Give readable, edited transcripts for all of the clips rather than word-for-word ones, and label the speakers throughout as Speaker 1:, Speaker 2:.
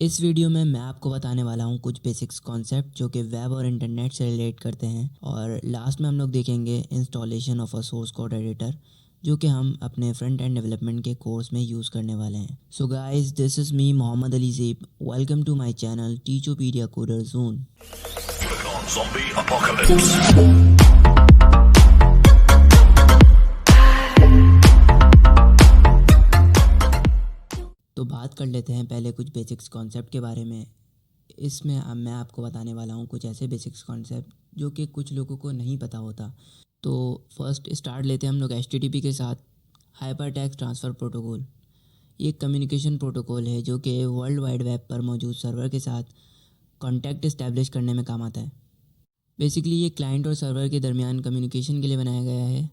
Speaker 1: इस वीडियो में मैं आपको बताने वाला हूँ कुछ बेसिक्स कॉन्सेप्ट जो कि वेब और इंटरनेट से रिलेट करते हैं, और लास्ट में हम लोग देखेंगे installation of a source code editor जो कि हम अपने फ्रंट एंड डेवलपमेंट के कोर्स में यूज़ करने वाले हैं। So guys, this is me Mohammad Ali Zeb. Welcome to my channel Teachopedia coder zone.
Speaker 2: Zombie apocalypse.
Speaker 1: तो बात कर लेते हैं पहले कुछ बेसिक्स कॉन्सेप्ट के बारे में। इसमें अब मैं आपको बताने वाला हूँ कुछ ऐसे बेसिक्स कॉन्सेप्ट जो कि कुछ लोगों को नहीं पता होता। तो फर्स्ट स्टार्ट लेते हैं हम लोग HTTP के साथ। हाइपर टेक्स्ट ट्रांसफ़र प्रोटोकॉल ये एक कम्युनिकेशन प्रोटोकॉल है जो कि वर्ल्ड वाइड वेब पर मौजूद सर्वर के साथ कॉन्टैक्ट इस्टेब्लिश करने में काम आता है। बेसिकली ये क्लाइंट और सर्वर के दरमियान कम्युनिकेशन के लिए बनाया गया है,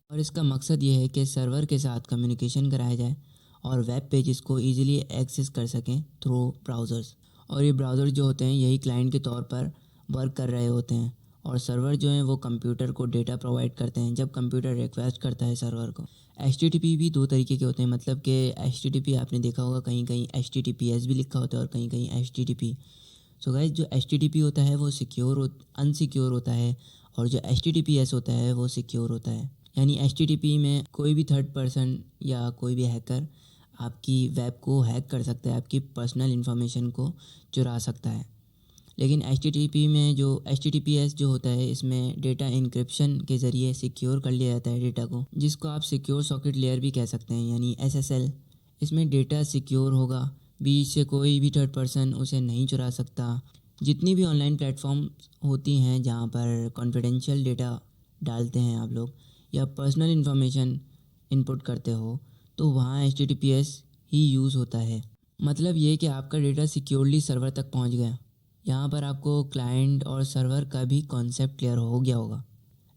Speaker 1: और इसका मकसद ये है कि सर्वर के साथ कम्युनिकेशन कराया जाए और वेब पेजेस को इजीली एक्सेस कर सकें थ्रू ब्राउज़र्स। और ये ब्राउज़र जो होते हैं यही क्लाइंट के तौर पर वर्क कर रहे होते हैं, और सर्वर जो हैं वो कंप्यूटर को डेटा प्रोवाइड करते हैं जब कंप्यूटर रिक्वेस्ट करता है सर्वर को। HTTP भी दो तरीके के होते हैं, मतलब कि HTTP आपने देखा होगा कहीं कहीं HTTPS भी लिखा होता है और कहीं कहीं HTTP। सो गाइस, जो HTTP होता है वो अनसिक्योर होता है, और जो HTTPS होता है वो सिक्योर होता है। यानी HTTP में कोई भी थर्ड पर्सन या कोई भी हैकर आपकी वेब को हैक कर सकता है, आपकी पर्सनल इन्फॉर्मेशन को चुरा सकता है। लेकिन HTTP में जो HTTPS जो होता है इसमें डेटा इंक्रिप्शन के ज़रिए सिक्योर कर लिया जाता है डेटा को, जिसको आप सिक्योर सॉकेट लेयर भी कह सकते हैं, यानी SSL। इसमें डेटा सिक्योर होगा, बीच से कोई भी थर्ड पर्सन उसे नहीं चुरा सकता। जितनी भी ऑनलाइन प्लेटफॉर्म होती हैं जहाँ पर कॉन्फिडेंशियल डेटा डालते हैं आप लोग या पर्सनल इन्फॉर्मेशन इनपुट करते हो, तो वहाँ HTTPS ही यूज़ होता है। मतलब ये कि आपका डेटा सिक्योरली सर्वर तक पहुँच गया। यहाँ पर आपको क्लाइंट और सर्वर का भी कॉन्सेप्ट क्लियर हो गया होगा।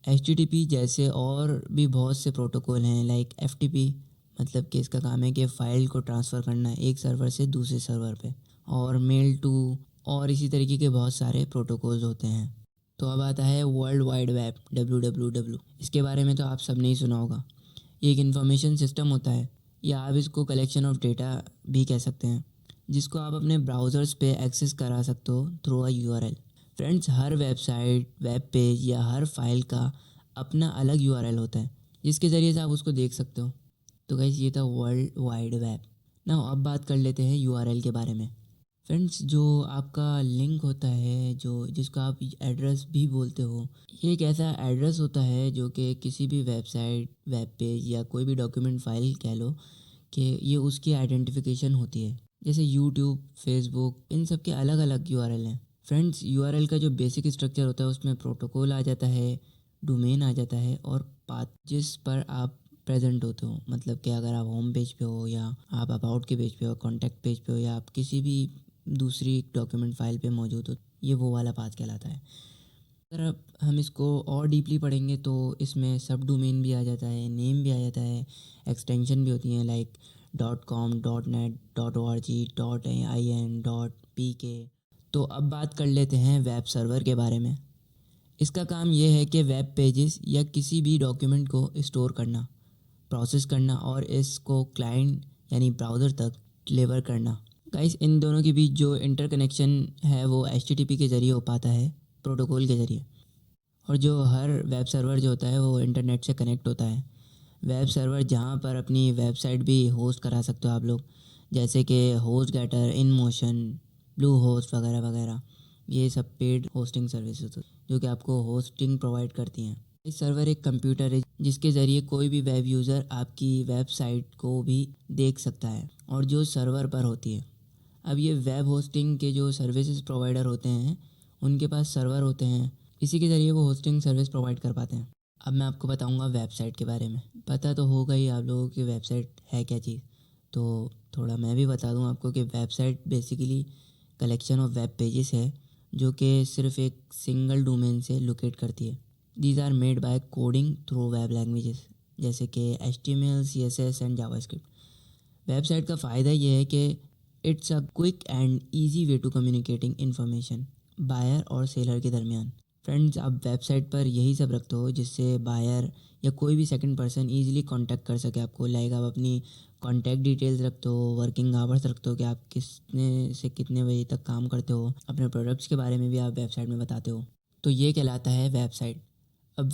Speaker 1: HTTP जैसे और भी बहुत से प्रोटोकॉल हैं, लाइक FTP, मतलब कि इसका काम है कि फ़ाइल को ट्रांसफ़र करना है एक सर्वर से दूसरे सर्वर पे, और मेल टू, और इसी तरीके के बहुत सारे प्रोटोकॉल्स होते हैं। तो अब आता है वर्ल्ड वाइड वेब, WWW। इसके बारे में तो आप सब ने ही सुना होगा। ये एक इंफॉर्मेशन सिस्टम होता है, या आप इसको कलेक्शन ऑफ डेटा भी कह सकते हैं, जिसको आप अपने ब्राउज़र्स पे एक्सेस करा सकते हो through a URL। Friends, her website, web page या हर फाइल का अपना अलग URL होता है जिसके ज़रिए से आप उसको देख सकते हो। तो गाइस, ये था वर्ल्ड वाइड वेब। ना अब बात कर लेते हैं URL के बारे में। फ्रेंड्स, जो आपका लिंक होता है, जो जिसको आप एड्रेस भी बोलते हो, ये एक ऐसा एड्रेस होता है जो कि किसी भी वेबसाइट, वेब पेज या कोई भी डॉक्यूमेंट फाइल कह लो कि ये उसकी आइडेंटिफिकेशन होती है। जैसे यूट्यूब, फेसबुक, इन सब के अलग अलग URL हैं। फ्रेंड्स, URL का जो बेसिक स्ट्रक्चर होता है उसमें प्रोटोकॉल आ जाता है, डोमेन आ जाता है, और पाथ जिस पर आप प्रेजेंट होते हो। मतलब कि अगर आप होम पेज पे हो, या आप अबाउट के पेज पे हो, कॉन्टैक्ट पेज पे हो, या आप किसी भी दूसरी डॉक्यूमेंट फाइल पे मौजूद हो, ये वो वाला पाथ कहलाता है। अगर अब हम इसको और डीपली पढ़ेंगे तो इसमें सब डोमेन भी आ जाता है, नेम भी आ जाता है, एक्सटेंशन भी होती हैं like .com, .net, .org, .in, .pk। तो अब बात कर लेते हैं वेब सर्वर के बारे में। इसका काम ये है कि वेब पेजेस या किसी भी डॉक्यूमेंट को स्टोर करना, प्रोसेस करना और इसको क्लाइंट यानी ब्राउज़र तक डिलीवर करना। गाइस, इन दोनों के बीच जो इंटरकनेक्शन है वो HTTP के ज़रिए हो पाता है, प्रोटोकॉल के ज़रिए। और जो हर वेब सर्वर जो होता है वो इंटरनेट से कनेक्ट होता है। वेब सर्वर जहाँ पर अपनी वेबसाइट भी होस्ट करा सकते हो आप लोग, जैसे कि HostGator, InMotion, Bluehost वगैरह वगैरह। ये सब पेड होस्टिंग सर्विसेज जो कि आपको होस्टिंग प्रोवाइड करती हैं। इस सर्वर एक कंप्यूटर है जिसके ज़रिए कोई भी वेब यूज़र आपकी वेबसाइट को भी देख सकता है, और जो सर्वर पर होती है। अब ये वेब होस्टिंग के जो सर्विसेज प्रोवाइडर होते हैं उनके पास सर्वर होते हैं, इसी के ज़रिए वो होस्टिंग सर्विस प्रोवाइड कर पाते हैं। अब मैं आपको बताऊंगा वेबसाइट के बारे में। पता तो होगा ही आप लोगों की वेबसाइट है क्या चीज़, तो थोड़ा मैं भी बता दूं आपको कि website basically collection of web pages है जो कि सिर्फ एक सिंगल डोमेन से लोकेट करती है। These are made by coding through web languages जैसे कि HTML, CSS and JavaScript. Website का फ़ायदा ये है कि it's a quick and easy way to communicating information buyer और सेलर के दरमियान। फ्रेंड्स, आप वेबसाइट पर यही सब रखते हो जिससे बायर या कोई भी सेकंड पर्सन इजीली कांटेक्ट कर सके आपको। लाइक आप अपनी कॉन्टैक्ट डिटेल्स रखते हो, वर्किंग आवर्स रखते हो कि आप कितने से कितने बजे तक काम करते हो, अपने प्रोडक्ट्स के बारे में भी आप वेबसाइट में बताते हो। तो ये कहलाता है वेबसाइट। अब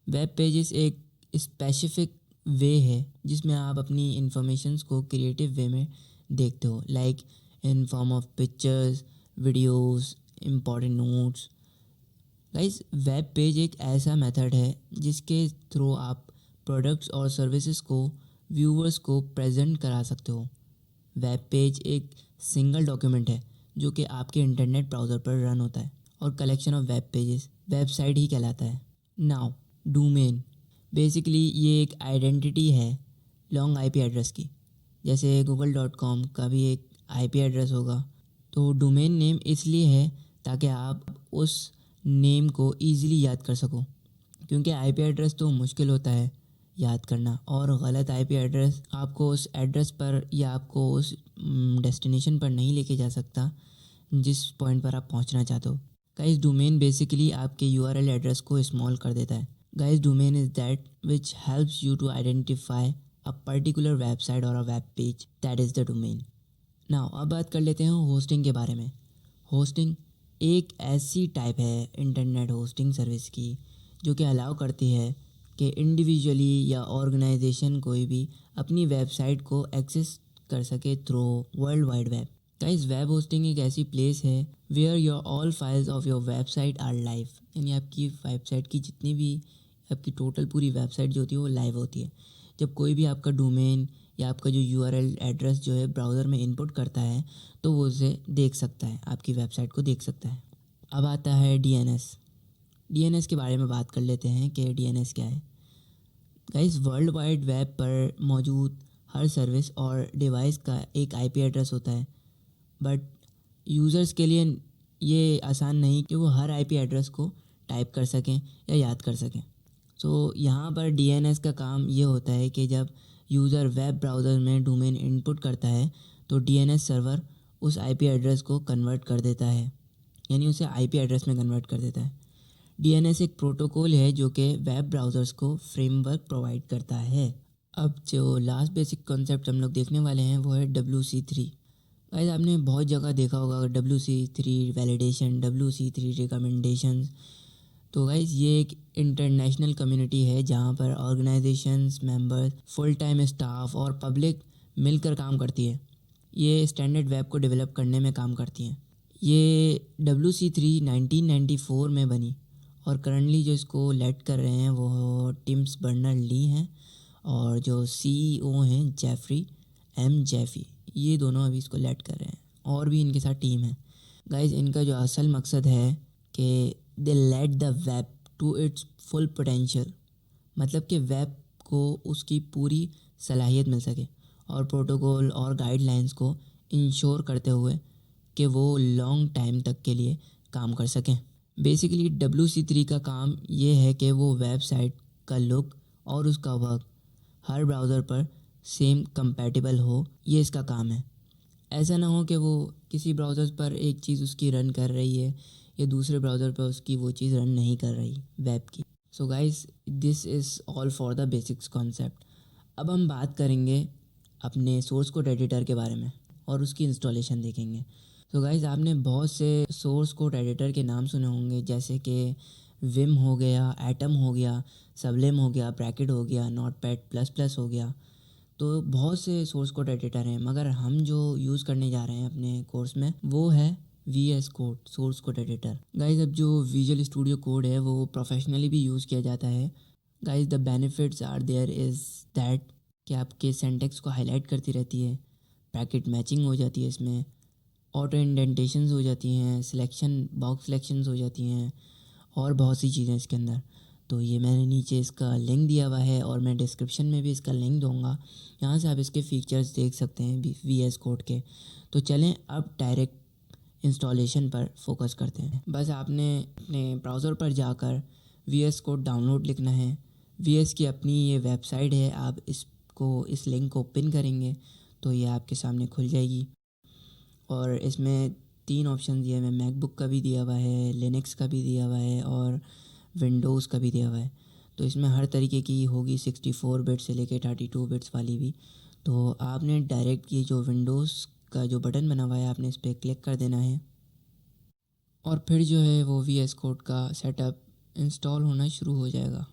Speaker 1: वेब पेजेस एक स्पेसिफिक वे है जिसमें आप अपनी इंफॉर्मेशंस को क्रिएटिव वे में देखते हो, like in form of pictures, videos, important notes. Guys, web page एक ऐसा मेथड है जिसके थ्रू आप प्रोडक्ट्स और सर्विसेज को व्यूअर्स को प्रेजेंट करा सकते हो। वेब पेज एक सिंगल डॉक्यूमेंट है जो कि आपके इंटरनेट ब्राउज़र पर रन होता है और collection of web pages website ही कहलाता है। नाउ डोमेन बेसिकली ये एक आइडेंटिटी है लॉन्ग आईपी एड्रेस की। जैसे google.com का भी एक आईपी एड्रेस होगा। तो डोमेन नेम इसलिए है ताकि आप उस नेम को ईज़िली याद कर सको, क्योंकि आईपी एड्रेस तो मुश्किल होता है याद करना, और गलत आईपी एड्रेस आपको उस एड्रेस पर या आपको उस डेस्टिनेशन पर नहीं लेके जा सकता जिस पॉइंट पर आप पहुंचना चाहते हो। गाइस, डोमेन बेसिकली आपके यूआरएल एड्रेस को स्मॉल कर देता है। Guys, domain is that which helps you to identify a particular website और a web page, that is the domain. Now अब बात कर लेते हैं होस्टिंग के बारे में। होस्टिंग एक ऐसी टाइप है इंटरनेट होस्टिंग सर्विस की जो कि अलाउ करती है कि इंडिविजुअली या ऑर्गेनाइजेशन कोई भी अपनी वेबसाइट को एक्सेस कर सके through world wide web. Guys, web hosting एक ऐसी प्लेस है where your all files of your website are live, यानी आपकी वेबसाइट की जितनी भी आपकी टोटल पूरी वेबसाइट जो होती है वो लाइव होती है। जब कोई भी आपका डोमेन या आपका जो यूआरएल एड्रेस जो है ब्राउज़र में इनपुट करता है तो वो उसे देख सकता है, आपकी वेबसाइट को देख सकता है। अब आता है डीएनएस के बारे में बात कर लेते हैं कि डीएनएस क्या है। गाइस, वर्ल्ड वाइड वेब पर मौजूद हर सर्विस और डिवाइस का एक आईपी एड्रेस होता है, बट यूज़र्स के लिए ये आसान नहीं कि वो हर आईपी एड्रेस को टाइप कर सकें या याद कर सकें। सो यहाँ पर डीएनएस का काम ये होता है कि जब यूज़र वेब ब्राउज़र में डोमेन इनपुट करता है तो डीएनएस सर्वर उस आईपी एड्रेस को कन्वर्ट कर देता है, यानी उसे आईपी एड्रेस में कन्वर्ट कर देता है। डीएनएस एक प्रोटोकॉल है जो कि वेब ब्राउज़र्स को फ्रेमवर्क प्रोवाइड करता है। अब जो लास्ट बेसिक कॉन्सेप्ट हम लोग देखने वाले हैं वो है WC3। गाइस, आपने बहुत जगह देखा होगा WC3 वैलिडेशन, WC3 रिकमेंडेशंस। तो गाइस, ये एक इंटरनेशनल कम्युनिटी है जहाँ पर organisations, members, full time staff और पब्लिक मिलकर काम करती है। ये स्टैंडर्ड वेब को डेवलप करने में काम करती हैं। ये WC3 1994 में बनी और करंटली जो इसको लेड कर रहे हैं वो टिम्स बर्नर-ली हैं और जो CEO हैं जेफरी, ये दोनों अभी इसको लेड कर रहे हैं, और भी इनके साथ टीम है। गाइस, इनका जो असल मकसद है कि they let the web to its full potential, मतलब कि वेब को उसकी पूरी सलाहियत मिल सके और प्रोटोकॉल और गाइडलाइंस को इंश्योर करते हुए कि वो लॉन्ग टाइम तक के लिए काम कर सकें। बेसिकली WC3 का काम ये है कि वो वेबसाइट का लुक और उसका वर्क हर ब्राउज़र पर सेम कंपैटिबल हो, ये इसका काम है। ऐसा ना हो कि वो किसी ब्राउज़र पर एक चीज़ उसकी रन कर रही है या दूसरे ब्राउज़र पर उसकी वो चीज़ रन नहीं कर रही वेब की। सो guys, this is all for the basics concept. अब हम बात करेंगे अपने सोर्स कोड एडिटर के बारे में और उसकी इंस्टॉलेशन देखेंगे। तो गाइस, आपने बहुत से सोर्स कोड एडिटर के नाम सुने होंगे, जैसे कि विम हो गया, एटम हो गया, सबलिम हो गया, ब्रैकेट हो गया, नोटपैड++ हो गया। तो बहुत से सोर्स कोड एडिटर हैं, मगर हम जो यूज़ करने जा रहे हैं अपने कोर्स में वो है VS code source code editor. Guys, अब जो विजुअल स्टूडियो कोड है वो प्रोफेशनली भी यूज़ किया जाता है। Guys, the benefits are there is that कि आपके सिंटैक्स को हाईलाइट करती रहती है, ब्रैकेट मैचिंग हो जाती है, इसमें ऑटो इंडेंटेशंस हो जाती हैं, सिलेक्शन बॉक्स सिलेक्शंस हो जाती हैं, और बहुत सी चीज़ें इसके अंदर। तो ये मैंने नीचे इसका लिंक दिया हुआ है और मैं डिस्क्रिप्शन में भी इसका लिंक दूंगा, यहाँ से आप इसके फ़ीचर्स देख सकते हैं VS कोड के। तो चलें अब डायरेक्ट इंस्टॉलेशन पर फोकस करते हैं। बस आपने अपने ब्राउज़र पर जाकर VS कोड डाउनलोड लिखना है। VS की अपनी ये वेबसाइट है, आप इस लिंक को पिन करेंगे तो ये आपके सामने खुल जाएगी और इसमें 3 ऑप्शन दिए हुए हैं। मैकबुक का भी दिया हुआ है, लिनक्स का भी दिया हुआ है और विंडोज़ का भी दिया हुआ है। तो इसमें हर तरीके की होगी, 64 बिट से लेके 32 बिट्स वाली भी। तो आपने डायरेक्ट ये जो विंडोज़ का जो बटन बना हुआ है आपने इस पर क्लिक कर देना है और फिर जो है वो VS कोड का सेटअप इंस्टॉल होना शुरू हो जाएगा।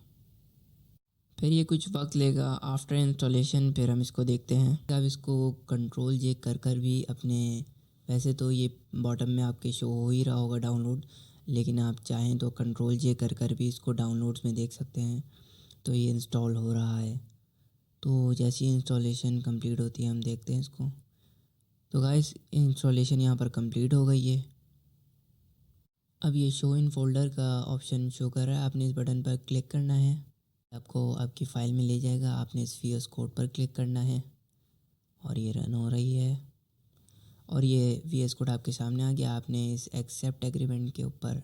Speaker 1: फिर ये कुछ वक्त लेगा। आफ्टर इंस्टॉलेशन फिर हम इसको देखते हैं। अब इसको कंट्रोल जे कर भी अपने, वैसे तो ये बॉटम में आपके शो हो ही रहा होगा डाउनलोड, लेकिन आप चाहें तो कंट्रोल जे कर भी इसको डाउनलोड्स में देख सकते हैं। तो ये इंस्टॉल हो रहा है। तो जैसी इंस्टॉलेशन कंप्लीट होती है हम देखते हैं इसको। तो गाइस इंस्टॉलेशन यहाँ पर कंप्लीट हो गई है। अब ये शो इन फोल्डर का ऑप्शन शो कर रहा है, आपने इस बटन पर क्लिक करना है, आपको आपकी फ़ाइल में ले जाएगा। आपने इस VS कोड पर क्लिक करना है और ये रन हो रही है और ये VS कोड आपके सामने आ गया। आपने इस एक्सेप्ट एग्रीमेंट के ऊपर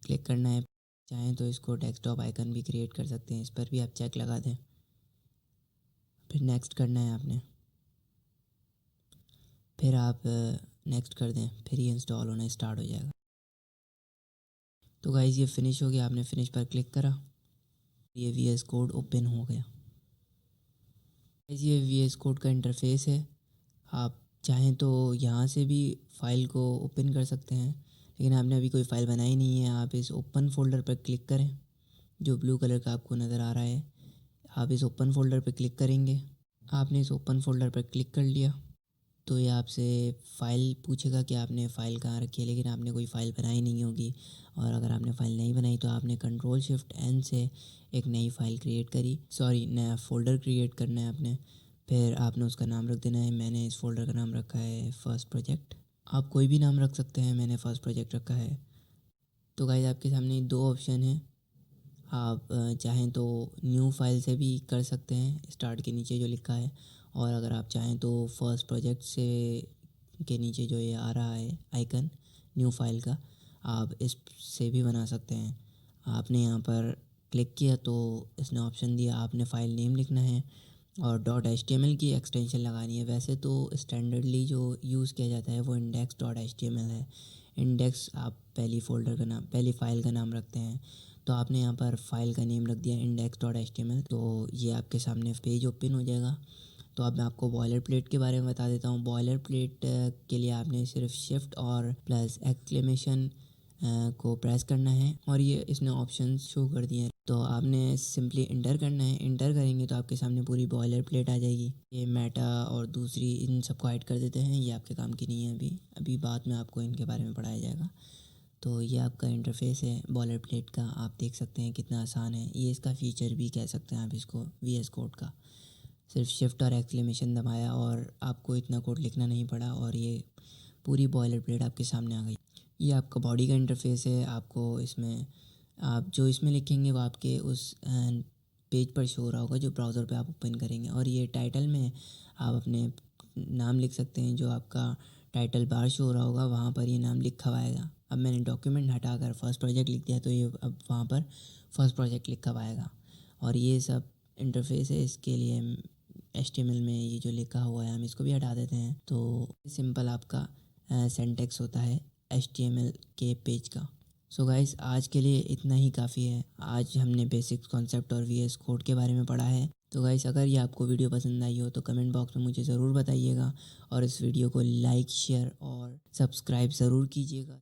Speaker 1: क्लिक करना है। चाहें तो इसको डेस्कटॉप आइकन भी क्रिएट कर सकते हैं, इस पर भी आप चेक लगा दें। फिर नेक्स्ट करना है आपने, फिर आप नेक्स्ट कर दें, फिर ये इंस्टॉल होना स्टार्ट हो जाएगा। तो गाइस ये फिनिश हो गया। आपने फिनिश पर क्लिक करा, ये VS कोड ओपन हो गया। ये VS कोड का इंटरफेस है। आप चाहें तो यहाँ से भी फ़ाइल को ओपन कर सकते हैं, लेकिन आपने अभी कोई फ़ाइल बनाई नहीं है। आप इस ओपन फोल्डर पर क्लिक करें, जो ब्लू कलर का आपको नज़र आ रहा है। आप इस ओपन फोल्डर पर क्लिक करेंगे। आपने इस ओपन फोल्डर पर क्लिक कर लिया तो ये आपसे फ़ाइल पूछेगा कि आपने फ़ाइल कहाँ रखी है, लेकिन आपने कोई फ़ाइल बनाई नहीं होगी। और अगर आपने फ़ाइल नहीं बनाई तो आपने Ctrl+Shift+N से एक नई फ़ाइल क्रिएट करी, नया फ़ोल्डर क्रिएट करना है आपने। फिर आपने उसका नाम रख देना है। मैंने इस फ़ोल्डर का नाम रखा है फर्स्ट प्रोजेक्ट। आप कोई भी नाम रख सकते हैं, मैंने फ़र्स्ट प्रोजेक्ट रखा है। तो गाइस आपके सामने 2 ऑप्शन हैं। आप चाहें तो न्यू फाइल से भी कर सकते हैं, स्टार्ट के नीचे जो लिखा है, और अगर आप चाहें तो फर्स्ट प्रोजेक्ट से के नीचे जो ये आ रहा है आइकन न्यू फाइल का, आप इस से भी बना सकते हैं। आपने यहाँ पर क्लिक किया तो इसने ऑप्शन दिया, आपने फ़ाइल नेम लिखना है और .html की एक्सटेंशन लगानी है। वैसे तो स्टैंडर्डली जो यूज़ किया जाता है वो index.html है। इंडेक्स आप पहली फ़ाइल का नाम रखते हैं, तो आपने यहाँ पर फ़ाइल का नेम रख दिया index.html। तो ये आपके सामने पेज ओपन हो जाएगा। तो अब मैं आपको बॉयलर प्लेट के बारे में बता देता हूँ। बॉयलर प्लेट के लिए आपने सिर्फ शिफ्ट और प्लस एक्सक्लेमेशन को प्रेस करना है और ये इसने ऑप्शन शो कर दिए हैं। तो आपने सिंपली इंटर करना है। इंटर करेंगे तो आपके सामने पूरी बॉयलर प्लेट आ जाएगी। ये मेटा और दूसरी इन सबको हाइड कर देते हैं, ये आपके काम की नहीं है। अभी बाद में आपको इनके बारे में पढ़ाया जाएगा। तो ये आपका इंटरफेस है बॉयलर प्लेट का। आप देख सकते हैं कितना आसान है। ये इसका फ़ीचर भी कह सकते हैं आप इसको VS कोड का। सिर्फ शिफ्ट और एक्सक्लेमेशन दबाया और आपको इतना कोड लिखना नहीं पड़ा और ये पूरी बॉयलर प्लेट आपके सामने आ गई। ये आपका बॉडी का इंटरफेस है। आपको इसमें आप जो इसमें लिखेंगे वो आपके उस पेज पर शो हो रहा होगा जो ब्राउज़र पे आप ओपन करेंगे। और ये टाइटल में आप अपने नाम लिख सकते हैं। जो आपका टाइटल बार शो हो रहा होगा वहाँ पर ये नाम लिखा हुआ आएगा। अब मैंने डॉक्यूमेंट हटाकर फर्स्ट प्रोजेक्ट लिख दिया तो ये अब वहाँ पर फर्स्ट प्रोजेक्ट लिखा हुआ आएगा। और ये सब इंटरफेस है। इसके लिए HTML में ये जो लिखा हुआ है हम इसको भी हटा देते हैं। तो सिंपल आपका सिंटैक्स होता है HTML के पेज का। सो गाइस आज के लिए इतना ही काफ़ी है। आज हमने बेसिक कॉन्सेप्ट और VS कोड के बारे में पढ़ा है। तो गाइस अगर ये आपको वीडियो पसंद आई हो तो कमेंट बॉक्स में मुझे ज़रूर बताइएगा और इस वीडियो को लाइक शेयर और सब्सक्राइब ज़रूर कीजिएगा।